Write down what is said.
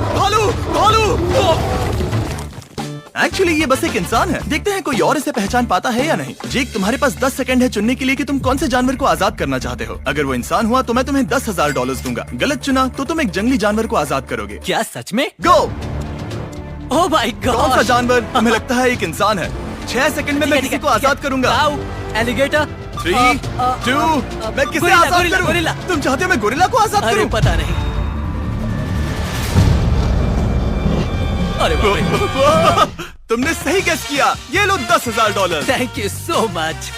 भालू भालू। एक्चुअली ये बस एक इंसान है। देखते हैं कोई और इसे पहचान पाता है या नहीं। जेक, तुम्हारे पास 10 सेकंड है चुनने के लिए कि तुम कौन से जानवर को आजाद करना चाहते हो। अगर वो इंसान हुआ तो मैं तुम्हें $10,000 दूंगा। गलत चुना तो तुम एक जंगली जानवर को आजाद करोगे। क्या सच में? गो। Oh my god! कौन सा जानवर? तुम्हें लगता है एक इंसान है। 6 सेकंड में मैं किसी को आजाद करूंगा। एलिगेटर? 3, 2, मैं किसे गोरिल्ला, आजाद गोरिल्ला, करूं? गोरिल्ला। तुम चाहते हो मैं गोरिल्ला को आजाद अरे करूं? पता नहीं। अरे बाप रे। तुमने सही गेस किया। ये लो $10,000। Thank you so much.